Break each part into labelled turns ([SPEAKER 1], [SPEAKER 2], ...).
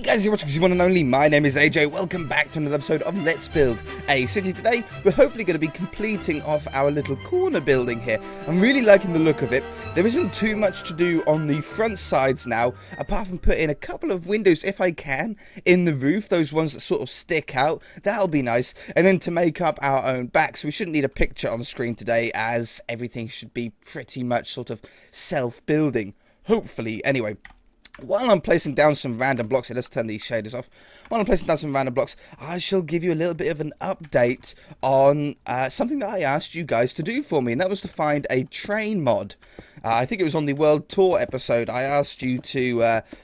[SPEAKER 1] Guys, you're watching one and only. My name is AJ. Welcome back to another episode of Let's Build a City. Today, we're hopefully going to be completing off our little corner building here. I'm really liking the look of it. There isn't too much to do on the front sides now, apart from put in a couple of windows, if I can, in the roof. Those ones that sort of stick out. That'll be nice. And then to make up our own back. So we shouldn't need a picture on the screen today, as everything should be pretty much sort of self-building. Hopefully. Anyway. While I'm placing down some random blocks here, let's turn these shaders off. While I'm placing down some random blocks, I shall give you a little bit of an update on something that I asked you guys to do for me, and that was to find a train mod. I think it was on the World Tour episode. I asked you to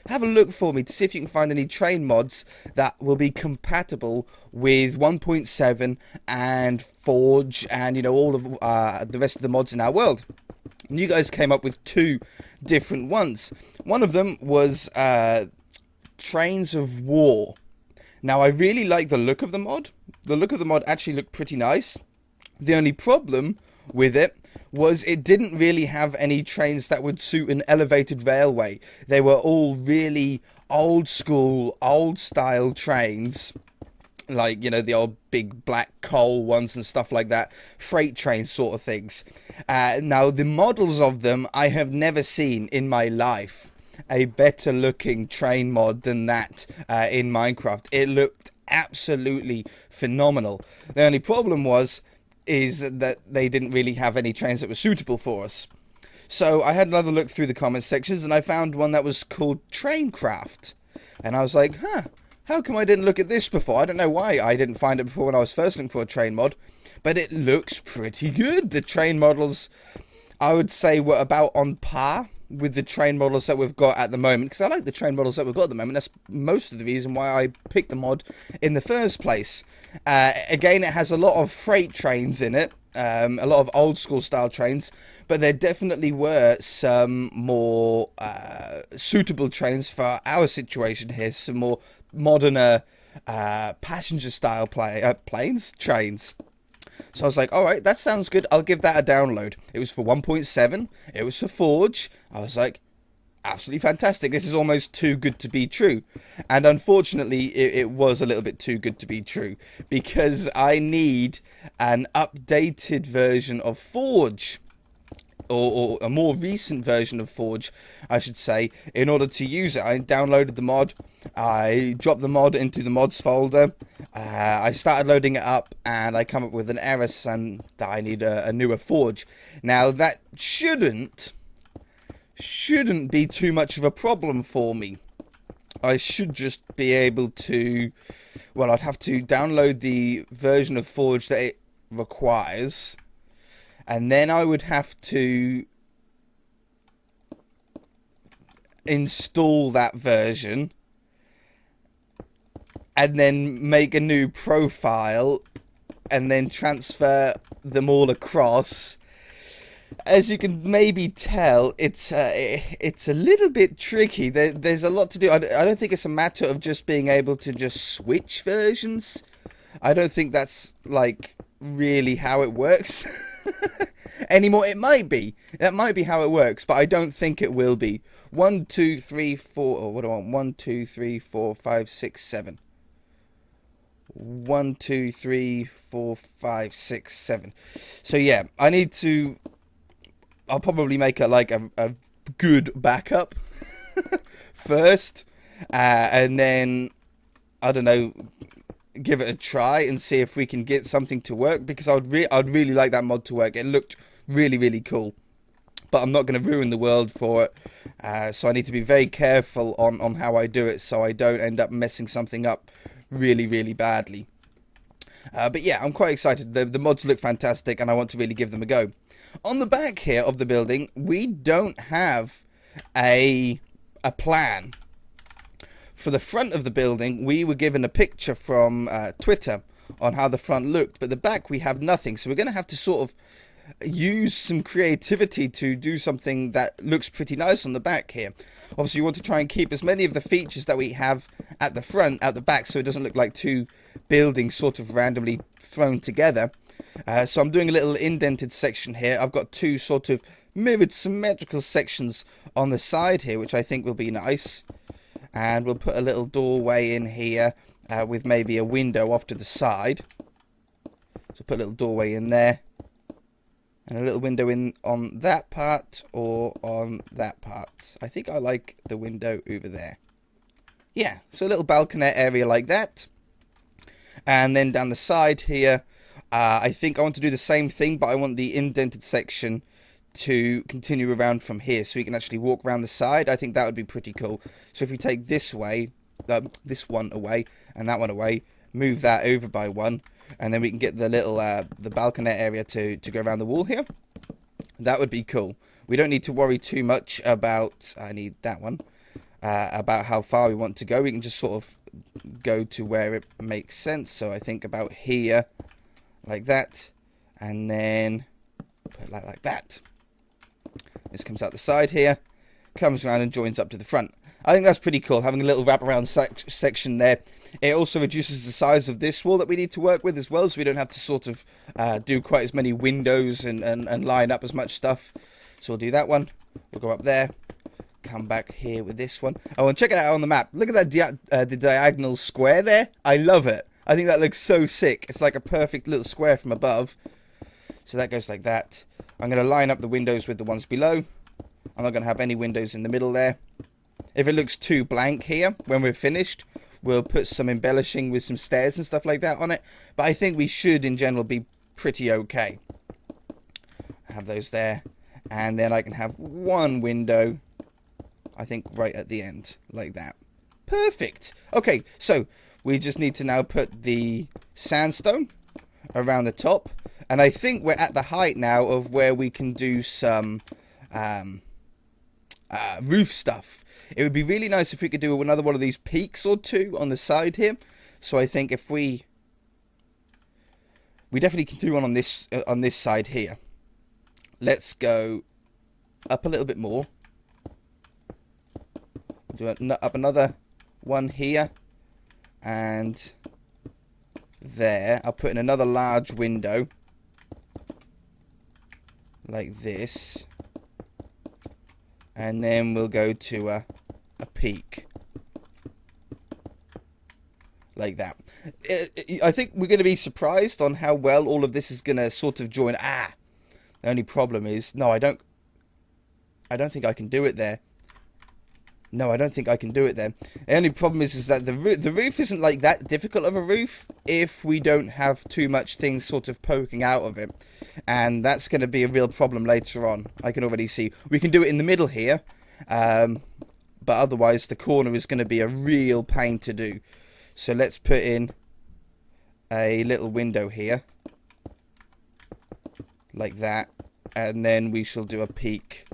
[SPEAKER 1] have a look for me to see if you can find any train mods that will be compatible with 1.7 and Forge and, you know, all of the rest of the mods in our world. And you guys came up with two different ones. One of them was Trains of War. Now, I really like the look of the mod. The look of the mod actually looked pretty nice. The only problem with it was it didn't really have any trains that would suit an elevated railway. They were all really old school, old style trains. Like, you know, the old big black coal ones and stuff like that. Freight train sort of things. Now, the models of them, I have never seen in my life a better looking train mod than that in Minecraft. It looked absolutely phenomenal. The only problem is that they didn't really have any trains that were suitable for us. So I had another look through the comment sections and I found one that was called Traincraft. And I was like, how come I didn't look at this before? I don't know why I didn't find it before when I was first looking for a train mod. But it looks pretty good. The train models, I would say, were about on par with the train models that we've got at the moment. Because I like the train models that we've got at the moment. That's most of the reason why I picked the mod in the first place. Again, it has a lot of freight trains in it. A lot of old school style trains, but there definitely were some more suitable trains for our situation here, some more moderner passenger style trains. So I was like, alright, that sounds good, I'll give that a download. It was for 1.7, it was for Forge. I was like, absolutely fantastic, this is almost too good to be true. And unfortunately it was a little bit too good to be true, because I need an updated version of Forge, or a more recent version of Forge, I should say, in order to use it. I downloaded the mod, I dropped the mod into the mods folder, I started loading it up, and I come up with an error saying that I need a newer Forge. Now that shouldn't be too much of a problem for me. I should just be able to, well, I'd have to download the version of Forge that it requires, and then I would have to install that version, and then make a new profile, and then transfer them all across. As you can maybe tell, it's a little bit tricky. There's a lot to do. I don't think it's a matter of just being able to just switch versions. I don't think that's, like, really how it works anymore. It might be. That might be how it works, but I don't think it will be. 1, 2, 3, 4... Oh, what do I want? 1, 2, 3, 4, 5, 6, 7. 1, 2, 3, 4, 5, 6, 7. So, yeah, I need to... I'll probably make a good backup first, and then, I don't know, give it a try and see if we can get something to work, because I'd really like that mod to work. It looked really, really cool, but I'm not going to ruin the world for it, so I need to be very careful on how I do it, so I don't end up messing something up really, really badly. But yeah, I'm quite excited. The mods look fantastic, and I want to really give them a go. On the back here of the building, we don't have a plan. For the front of the building, we were given a picture from Twitter on how the front looked, but the back we have nothing. So we're going to have to sort of use some creativity to do something that looks pretty nice on the back here. Obviously, you want to try and keep as many of the features that we have at the front, at the back, so it doesn't look like two buildings sort of randomly thrown together. So I'm doing a little indented section here. I've got two sort of mirrored symmetrical sections on the side here, which I think will be nice. And we'll put a little doorway in here with maybe a window off to the side. So put a little doorway in there. And a little window in on that part or on that part. I think I like the window over there. Yeah, so a little balconette area like that. And then down the side here, I think I want to do the same thing, but I want the indented section to continue around from here so we can actually walk around the side. I think that would be pretty cool. So if we take this way, this one away and that one away, move that over by one, and then we can get the little the balconette area to go around the wall here. That would be cool. We don't need to worry too much about, I need that one, about how far we want to go. We can just sort of go to where it makes sense. So I think about here, like that, and then put it like that. This comes out the side here, comes around and joins up to the front. I think that's pretty cool, having a little wraparound section there. It also reduces the size of this wall that we need to work with as well, so we don't have to sort of do quite as many windows and line up as much stuff. So we'll do that one. We'll go up there, come back here with this one. Oh, and check it out on the map. Look at that the diagonal square there. I love it. I think that looks so sick. It's like a perfect little square from above. So that goes like that. I'm going to line up the windows with the ones below. I'm not going to have any windows in the middle there. If it looks too blank here, when we're finished, we'll put some embellishing with some stairs and stuff like that on it. But I think we should, in general, be pretty okay. Have those there. And then I can have one window, I think, right at the end, like that. Perfect. Okay, so we just need to now put the sandstone around the top. And I think we're at the height now of where we can do some roof stuff. It would be really nice if we could do another one of these peaks or two on the side here. So I think if we definitely can do one on this side here. Let's go up a little bit more. We'll do up another one here and there. I'll put in another large window like this, and then we'll go to a peak like that. I think we're going to be surprised on how well all of this is going to sort of join. The only problem is, no, I don't think I can do it there. No, I don't think I can do it there. The only problem is that the roof isn't like that difficult of a roof if we don't have too much things sort of poking out of it. And that's going to be a real problem later on. I can already see. We can do it in the middle here. But otherwise, the corner is going to be a real pain to do. So let's put in a little window here. Like that. And then we shall do a peak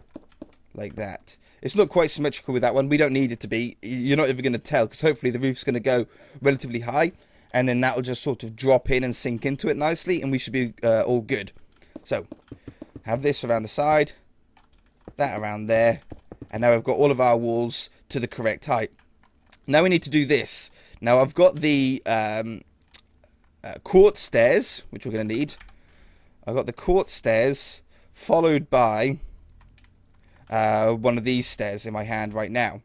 [SPEAKER 1] like that. It's not quite symmetrical with that one. We don't need it to be. You're not even going to tell, because hopefully the roof's going to go relatively high, and then that'll just sort of drop in and sink into it nicely, and we should be all good. So, have this around the side, that around there, and now we've got all of our walls to the correct height. Now we need to do this. Now I've got the quartz stairs, which we're going to need. I've got the quartz stairs, followed by one of these stairs in my hand right now.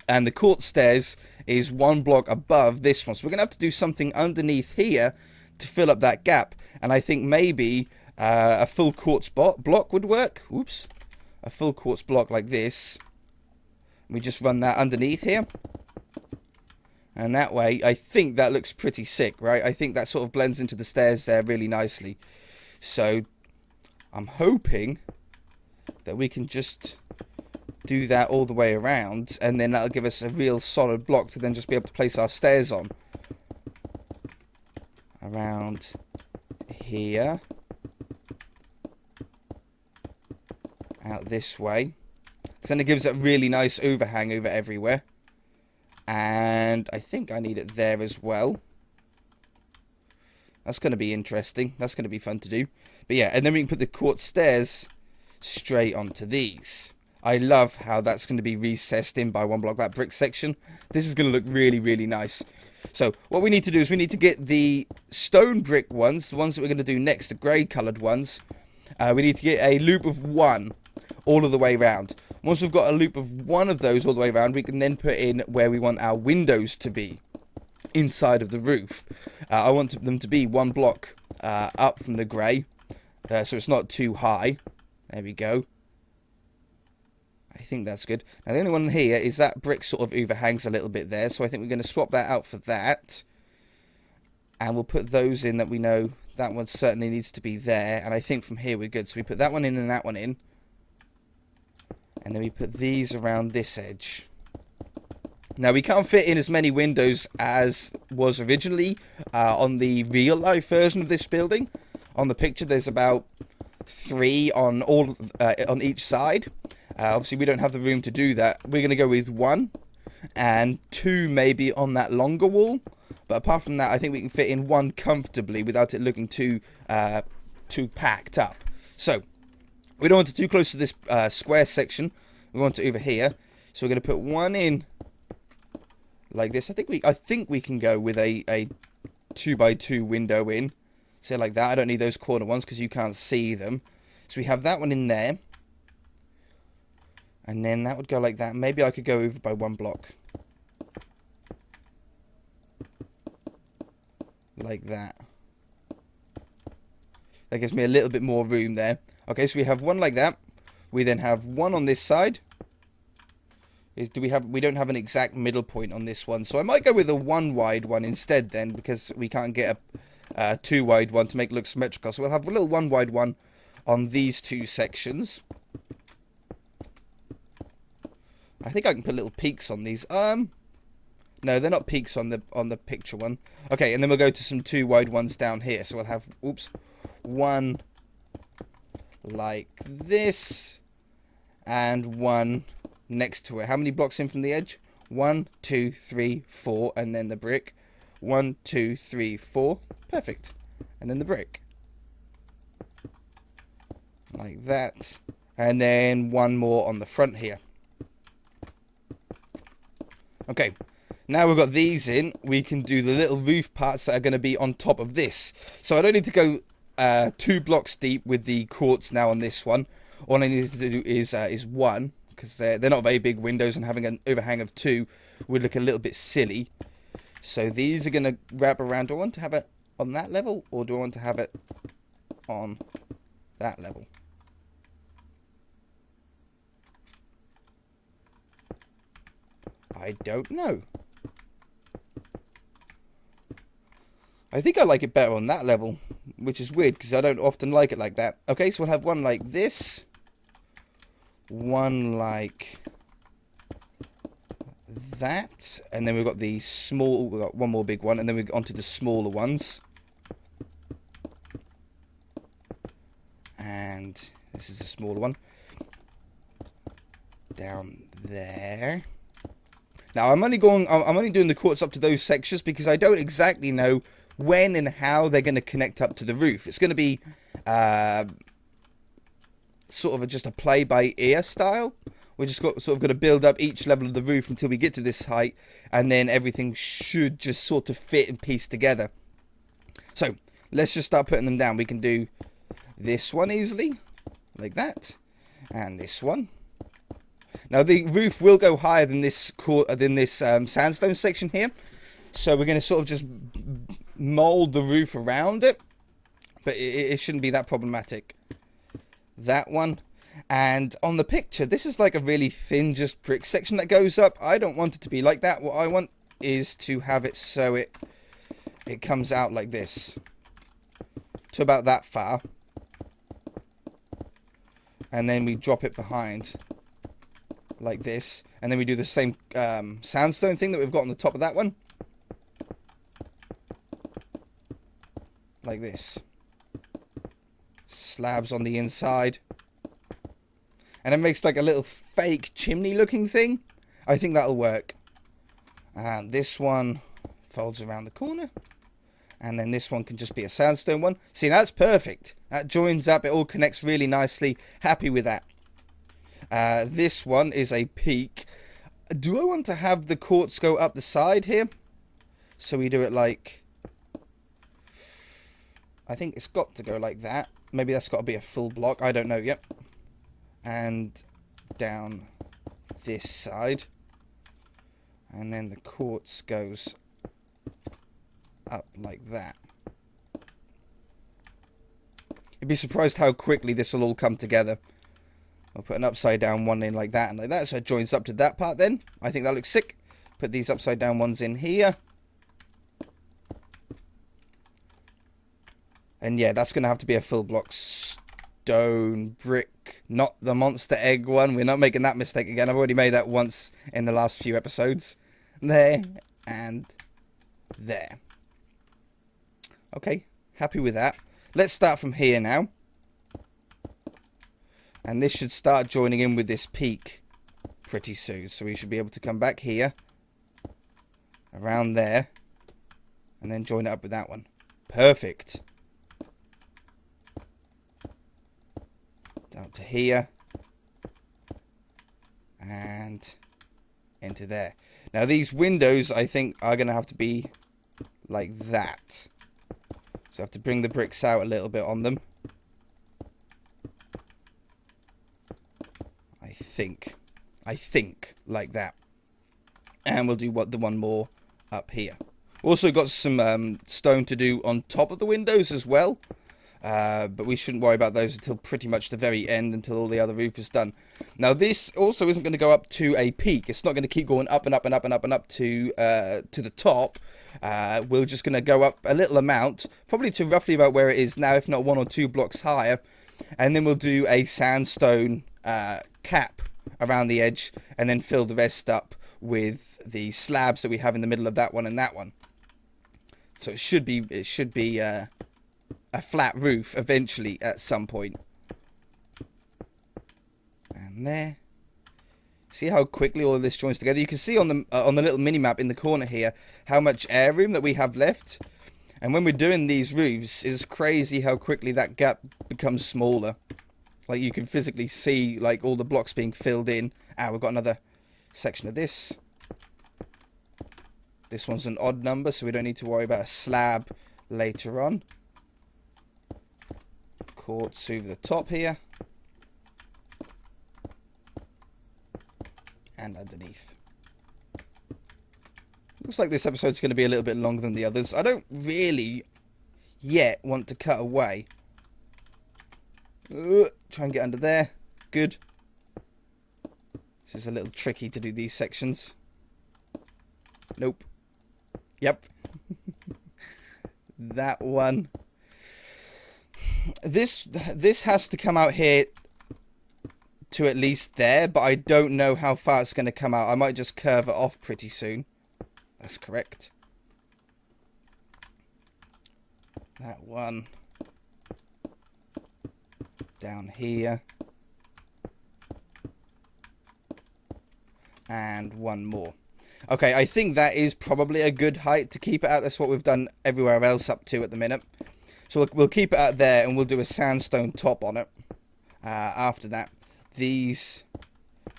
[SPEAKER 1] And the quartz stairs is one block above this one. So we're going to have to do something underneath here to fill up that gap. And I think maybe a full quartz block would work. Oops. A full quartz block like this. We just run that underneath here. And that way, I think that looks pretty sick, right? I think that sort of blends into the stairs there really nicely. So, I'm hoping that we can just do that all the way around, and then that'll give us a real solid block to then just be able to place our stairs on. Around here. Out this way. So then it gives it a really nice overhang over everywhere. And I think I need it there as well. That's going to be interesting. That's going to be fun to do. But yeah, and then we can put the quartz stairs straight onto these. I love how that's going to be recessed in by one block, that brick section. This is going to look really, really nice. So what we need to do is we need to get the stone brick ones, the ones that we're going to do next, the grey coloured ones. We need to get a loop of one all of the way around. Once we've got a loop of one of those all the way around, we can then put in where we want our windows to be inside of the roof. I want them to be one block up from the grey, so it's not too high. There we go. I think that's good. Now the only one here is that brick sort of overhangs a little bit there, so I think we're going to swap that out for that. And we'll put those in that we know that one certainly needs to be there. And I think from here we're good. So we put that one in and that one in. And then we put these around this edge. Now we can't fit in as many windows as was originally on the real life version of this building. On the picture there's about 3 on on each side. Obviously we don't have the room to do that. We're going to go with 1 and 2 maybe on that longer wall. But apart from that, I think we can fit in 1 comfortably without it looking too packed up. So we don't want it too close to this square section. We want it over here. So we're going to put 1 in like this. I think we can go with a 2x2 window in. Say like that. I don't need those corner ones because you can't see them. So we have that one in there. And then that would go like that. Maybe I could go over by 1 block. Like that. That gives me a little bit more room there. Okay, so we have 1 like that. We then have 1 on this side. We don't have an exact middle point on this one. So I might go with a 1 wide one instead then, because we can't get a 2 wide one to make it look symmetrical. So we'll have a little 1 wide one on these 2 sections. I think I can put little peaks on these. No, they're not peaks on the picture one. Okay, and then we'll go to some 2 wide ones down here. So we'll have, 1 like this, and 1 next to it. How many blocks in from the edge? 1, 2, 3, 4, and then the brick. 1, 2, 3, 4. Perfect. And then the brick. Like that. And then 1 more on the front here. Okay. Now we've got these in, we can do the little roof parts that are going to be on top of this. So I don't need to go 2 blocks deep with the quartz now on this one. All I need to do is 1, because they're not very big windows, and having an overhang of 2 would look a little bit silly. So these are going to wrap around. Do I want to have it on that level, or do I want to have it on that level? I don't know. I think I like it better on that level, which is weird because I don't often like it like that. Okay, so we'll have 1 like this, 1 like that, and then we've got the small, we've got 1 more big one, and then we're onto the smaller ones. And this is a smaller one. Down there. Now I'm only doing the quartz up to those sections because I don't exactly know when and how they're going to connect up to the roof. It's going to be sort of just a play by ear style. We're just sort of going to build up each level of the roof until we get to this height, and then everything should just sort of fit and piece together. So let's just start putting them down. We can do this one easily, like that, and this one. Now the roof will go higher than this sandstone section here, so we're going to sort of just mold the roof around it, but it shouldn't be that problematic. That one, and on the picture this is like a really thin just brick section that goes up. I don't want it to be like that. What I want is to have it so it comes out like this to about that far, and then we drop it behind like this, and then we do the same sandstone thing that we've got on the top of that one, like this. Slabs on the inside, and it makes like a little fake chimney looking thing. I think that'll work. And this one folds around the corner, and then this one can just be a sandstone one. See, that's perfect. That joins up, it all connects really nicely. Happy with that. This one is a peak. Do I want to have the quartz go up the side here? So we do it like, I think it's got to go like that. Maybe that's got to be a full block. I don't know yet. And down this side. And then the quartz goes up like that. You'd be surprised how quickly this will all come together. I'll put an upside down one in like that and like that, so it joins up to that part then. I think that looks sick. Put these upside down ones in here. And yeah, that's going to have to be a full block stone brick, not the monster egg one. We're not making that mistake again. I've already made that once in the last few episodes. There and there. Okay, happy with that. Let's start from here now. And this should start joining in with this peak pretty soon. So we should be able to come back here, around there, and then join it up with that one. Perfect. Down to here. And into there. Now these windows, I think, are going to have to be like that. So I have to bring the bricks out a little bit on them. I think like that. And we'll do the one more up here. Also got some stone to do on top of the windows as well. But we shouldn't worry about those until pretty much the very end, until all the other roof is done. Now this also isn't going to go up to a peak. It's not going to keep going up and up and up and up and up to the top. We're just going to go up a little amount, probably to roughly about where it is now, if not 1 or 2 blocks higher. And then we'll do a sandstone cap around the edge, and then fill the rest up with the slabs that we have in the middle of that one and that one. So it should be a flat roof eventually at some point. And there. See how quickly all of this joins together? You can see on the little mini-map in the corner here how much air room that we have left. And when we're doing these roofs, it's crazy how quickly that gap becomes smaller. Like you can physically see like all the blocks being filled in. Ah, we've got another section of this. This one's an odd number, so we don't need to worry about a slab later on. Quartz over the top here. And underneath. Looks like this episode's going to be a little bit longer than the others. I don't really yet want to cut away. Try and get under there. Good. This is a little tricky to do these sections. Nope. Yep. That one. This has to come out here to at least there, but I don't know how far it's going to come out. I might just curve it off pretty soon. That's correct. That one. Down here. And one more. Okay, I think that is probably a good height to keep it at. That's what we've done everywhere else up to at the minute. So we'll keep it out there, and we'll do a sandstone top on it. After that, these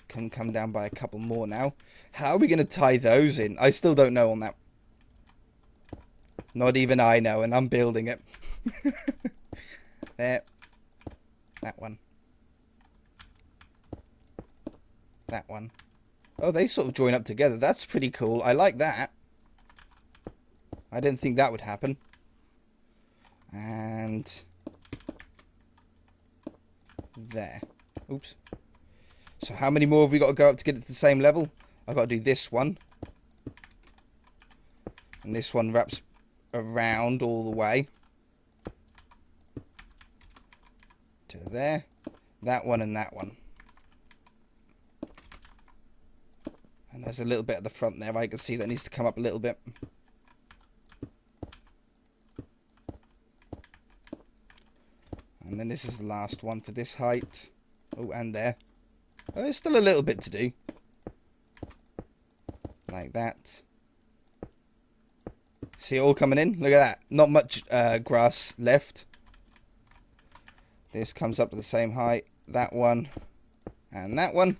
[SPEAKER 1] can come down by a couple more now. How are we going to tie those in? I still don't know on that. Not even I know, and I'm building it. There. That one. That one. Oh, they sort of join up together. That's pretty cool. I like that. I didn't think that would happen. And there. Oops. So how many more have we got to go up to get it to the same level? I've got to do this one. And this one wraps around all the way. To there. That one and that one. And there's a little bit at the front there. I can see that needs to come up a little bit. And then this is the last one for this height. Oh, and there. Oh, there's still a little bit to do. Like that. See it all coming in? Look at that. Not much grass left. This comes up to the same height. That one. And that one.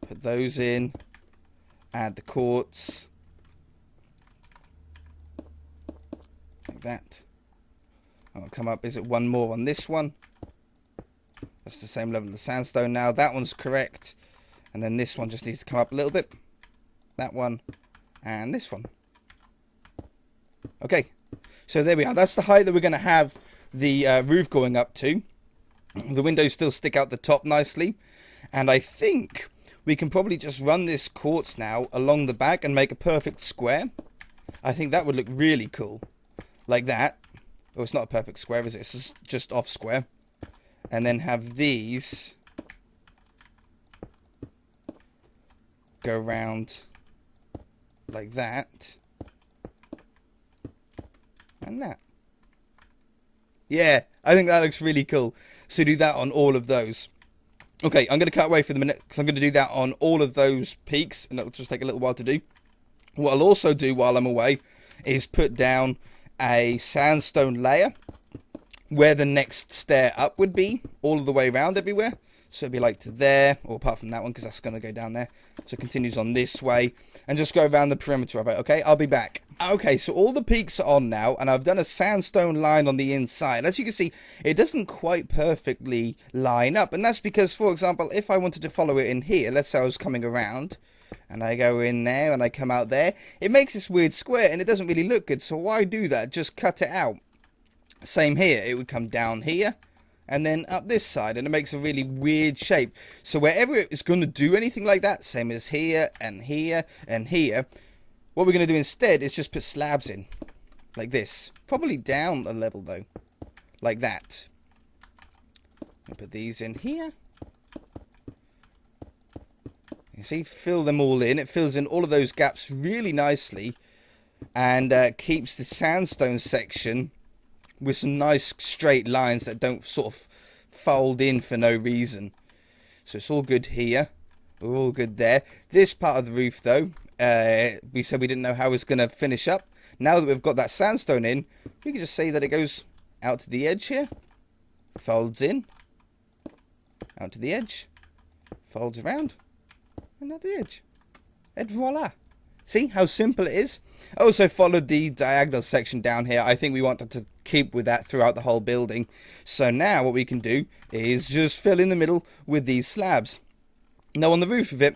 [SPEAKER 1] Put those in. Add the quartz. Like that. I'll come up. Is it one more on this one? That's the same level of the sandstone now. That one's correct. And then this one just needs to come up a little bit. That one. And this one. Okay. So there we are. That's the height that we're going to have the roof going up to. The windows still stick out the top nicely. And I think we can probably just run this quartz now along the back and make a perfect square. I think that would look really cool. Like that. Oh, it's not a perfect square, is it? It's just off square. And then have these go around like that. And that. Yeah, I think that looks really cool. So do that on all of those. Okay, I'm going to cut away for the minute because I'm going to do that on all of those peaks. And it'll just take a little while to do. What I'll also do while I'm away is put down a sandstone layer where the next stair up would be, all of the way around everywhere. So it'd be like to there, or apart from that one, because that's going to go down there. So it continues on this way, and just go around the perimeter of it, okay? I'll be back. Okay, so all the peaks are on now, and I've done a sandstone line on the inside. As you can see, it doesn't quite perfectly line up, and that's because, for example, if I wanted to follow it in here, let's say I was coming around, and I go in there, and I come out there, it makes this weird square, and it doesn't really look good, so why do that? Just cut it out. Same here, it would come down here, and then up this side, and it makes a really weird shape. So wherever it's going to do anything like that, same as here, and here, and here, what we're going to do instead is just put slabs in, like this. Probably down a level, though, like that. And put these in here. You see, fill them all in. It fills in all of those gaps really nicely, and keeps the sandstone section with some nice straight lines that don't sort of fold in for no reason. So it's all good here. We're all good there. This part of the roof, though, we said we didn't know how it was going to finish up. Now that we've got that sandstone in, we can just say that it goes out to the edge here. Folds in. Out to the edge. Folds around. And out the edge. And voila. See how simple it is? I also followed the diagonal section down here. I think we wanted to keep with that throughout the whole building. So now what we can do is just fill in the middle with these slabs. Now on the roof of it,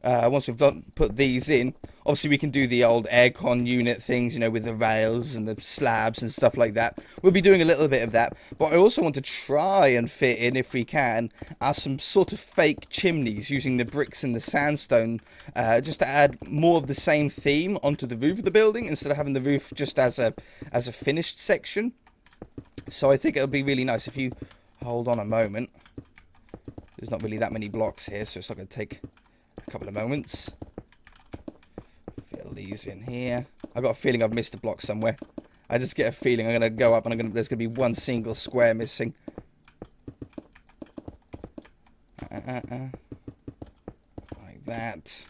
[SPEAKER 1] once we've put these in, obviously we can do the old aircon unit things, you know, with the rails and the slabs and stuff like that. We'll be doing a little bit of that, but I also want to try and fit in, if we can, some sort of fake chimneys using the bricks and the sandstone, just to add more of the same theme onto the roof of the building instead of having the roof just as a finished section. So I think it'll be really nice if you hold on a moment. There's not really that many blocks here, so it's not going to take a couple of moments. Fill these in here. I've got a feeling I've missed a block somewhere. I just get a feeling I'm going to go up and there's going to be one single square missing. Like that.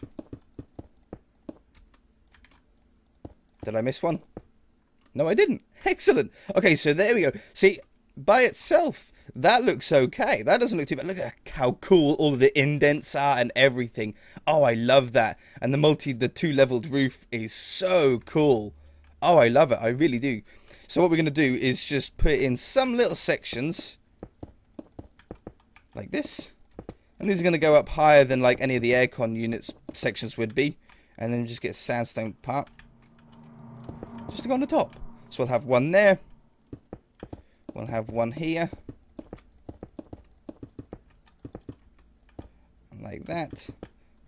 [SPEAKER 1] Did I miss one? No, I didn't. Excellent. Okay, so there we go. See, by itself, that looks okay. That doesn't look too bad. Look at how cool all of the indents are and everything. Oh, I love that. And the two-leveled roof is so cool. Oh, I love it. I really do. So what we're going to do is just put in some little sections like this. And these are going to go up higher than like any of the aircon units sections would be. And then just get a sandstone part just to go on the top. So we'll have one there. We'll have one here. Like that.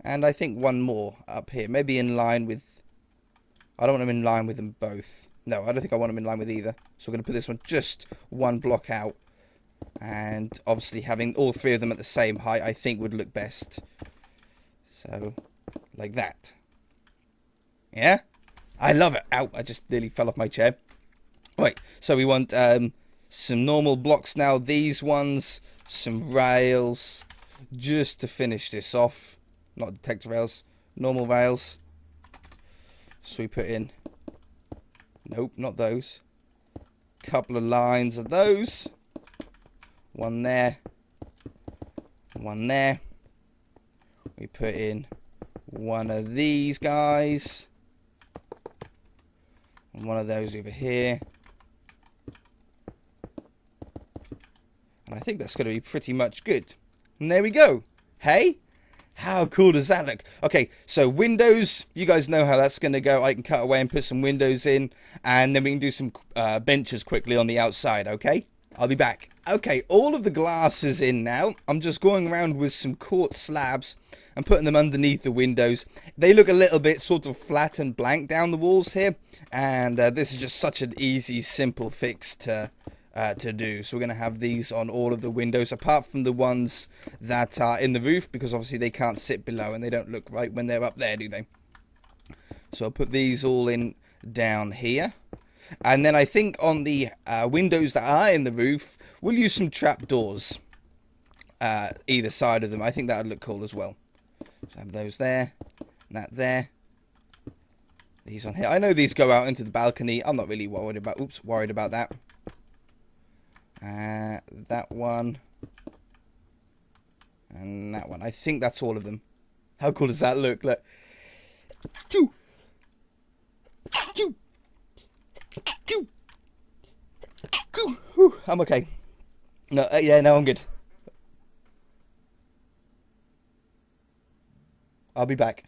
[SPEAKER 1] And I think one more up here. Maybe in line with... I don't want them in line with them both. No, I don't think I want them in line with either. So we're going to put this one just one block out. And obviously having all three of them at the same height, I think would look best. So, like that. Yeah? I love it. Ow, I just nearly fell off my chair. Right, so we want some normal blocks now. These ones, some rails, just to finish this off. Not detector rails, normal rails. So we put in, nope, not those. Couple of lines of those. One there. One there. We put in one of these guys. And one of those over here. And I think that's going to be pretty much good. And there we go. Hey? How cool does that look? Okay, so windows, you guys know how that's going to go. I can cut away and put some windows in, and then we can do some benches quickly on the outside, okay? I'll be back. Okay, all of the glass is in now. I'm just going around with some quartz slabs and putting them underneath the windows. They look a little bit sort of flat and blank down the walls here, and this is just such an easy, simple fix to do. So we're going to have these on all of the windows, apart from the ones that are in the roof, because obviously they can't sit below and they don't look right when they're up there, do they? So I'll put these all in down here. And then I think on the windows that are in the roof, we'll use some trapdoors either side of them. I think that would look cool as well. So have those there, that there. These on here. I know these go out into the balcony. I'm not really worried about that. That one. And that one. I think that's all of them. How cool does that look? Look. I'm okay. No, yeah, no, I'm good. I'll be back.